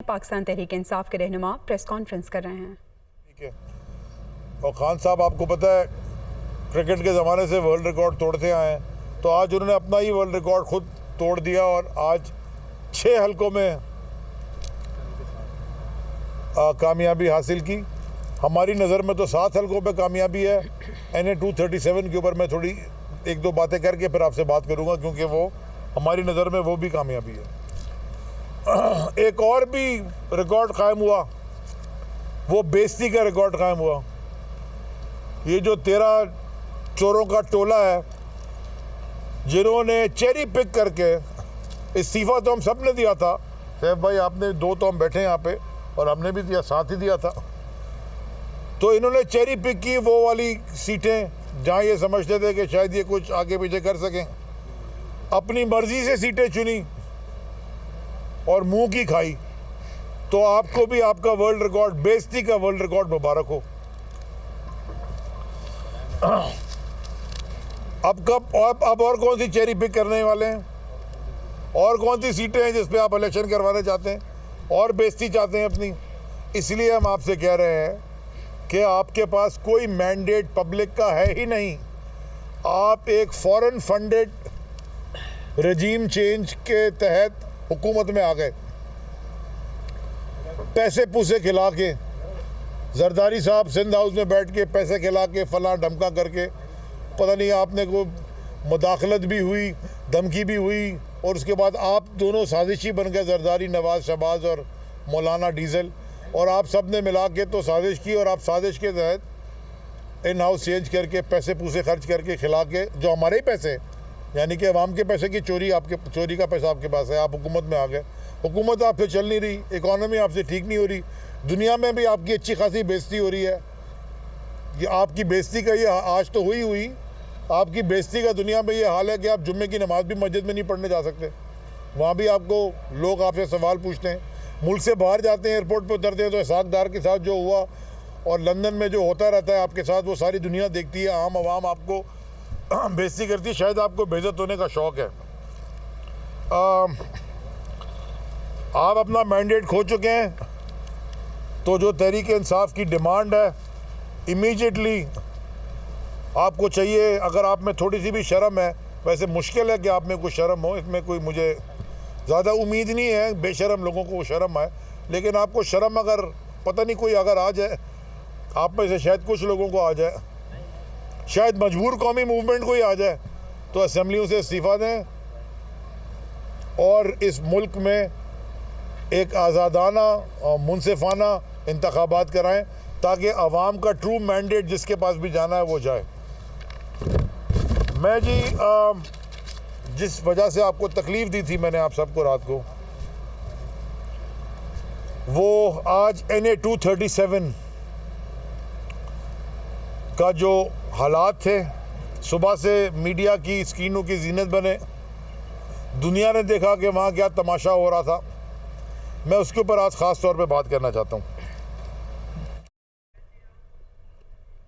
पाकिस्तान तहरीक इंसाफ के रहनुमा press conference कर रहे हैं। ठीक है। और खान साहब, आपको पता है क्रिकेट के ज़माने से वर्ल्ड रिकॉर्ड तोड़ते आए हैं, तो आज उन्होंने अपना ही वर्ल्ड रिकॉर्ड खुद तोड़ दिया और आज 6 हलकों में कामयाबी हासिल की। हमारी नज़र में तो 7 हलकों पे कामयाबी है। NA 237 के ऊपर मैं थोड़ी 1-2 बातें करके फिर आपसे बात करूंगा, क्योंकि वो हमारी नज़र में वो भी कामयाबी है। एक और भी रिकॉर्ड कायम हुआ, वो बेइज्जती का रिकॉर्ड कायम हुआ। ये जो 13 चोरों का टोला है जिन्होंने चेरी पिक करके, इस्तीफ़ा तो हम सब ने दिया था, सैफ भाई आपने 2 तो हम बैठे यहाँ पे और हमने भी दिया, साथ ही दिया था। तो इन्होंने चेरी पिक की वो वाली सीटें जहाँ ये समझते थे कि शायद ये कुछ आगे पीछे कर सकें, अपनी मर्जी से सीटें चुनी और मुंह की खाई। तो आपको भी आपका वर्ल्ड रिकॉर्ड, बेइज्जती का वर्ल्ड रिकॉर्ड मुबारक हो। अब और कौन सी चेरी पिक करने वाले हैं? और कौन सी सीटें हैं जिस पे आप इलेक्शन करवाने चाहते हैं और बेइज्जती चाहते हैं अपनी? इसलिए हम आपसे कह रहे हैं कि आपके पास कोई मैंडेट पब्लिक का है ही नहीं। आप एक फॉरेन फंडेड रजीम चेंज के तहत हुकूमत में आ गए, पैसे पूसे खिला के। जरदारी साहब सिंध हाउस में बैठ के पैसे खिला के, फलां ढमका करके, पता नहीं आपने को मुदाखलत भी हुई, धमकी भी हुई, और उसके बाद आप दोनों साजिशी बन गए, जरदारी, नवाज शहबाज और मौलाना डीजल, और आप सब ने मिला के तो साजिश की। और आप साजिश के तहत इन हाउस चेंज करके पैसे पूसे खर्च करके खिला के, जो हमारे ही पैसे, यानी कि अवाम के पैसे की चोरी, आपके चोरी का पैसा आपके पास है, आप हुकूमत में आ गए। हुकूमत आपसे चल नहीं रही, इकॉनमी आपसे ठीक नहीं हो रही, दुनिया में भी आपकी अच्छी खासी बेइज्जती हो रही है। ये आपकी बेइज्जती का ये आज तो हुई आपकी बेइज्जती का दुनिया में ये हाल है कि आप जुम्मे की नमाज भी मस्जिद में नहीं पढ़ने जा सकते। वहाँ भी आपको लोग आपसे सवाल पूछते हैं। मुल्क से बाहर जाते हैं, एयरपोर्ट पर उतरते हैं तो साकदार के साथ जो हुआ और लंदन में जो होता रहता है आपके साथ, वो सारी दुनिया देखती है। आम आवाम आपको बेइज्जती करती है। शायद आपको बेइज्जत होने का शौक़ है। आप अपना मैंडेट खो चुके हैं, तो जो तहरीक इंसाफ की डिमांड है, इमीडिएटली आपको चाहिए, अगर आप में थोड़ी सी भी शर्म है, वैसे मुश्किल है कि आप में कोई शर्म हो, इसमें कोई मुझे ज़्यादा उम्मीद नहीं है, बेशरम लोगों को शर्म है, लेकिन आपको शर्म अगर पता नहीं कोई अगर आ जाए, आप में से शायद कुछ लोगों को आ जाए, शायद मजबूर कौमी मूवमेंट को ही आ जाए, तो असम्बलियों से इस्तीफ़ा दें और इस मुल्क में एक आज़ादाना और मुनसिफाना इंतखाबात कराएं, ताकि आवाम का ट्रू मैंडेट जिसके पास भी जाना है वो जाए। मैं जी जिस वजह से आपको तकलीफ़ दी थी मैंने आप सबको रात को, वो आज NA 237 का जो हालात थे, सुबह से मीडिया की स्क्रीनों की जीनत बने, दुनिया ने देखा कि वहाँ क्या तमाशा हो रहा था। मैं उसके ऊपर आज ख़ास तौर पे बात करना चाहता हूँ।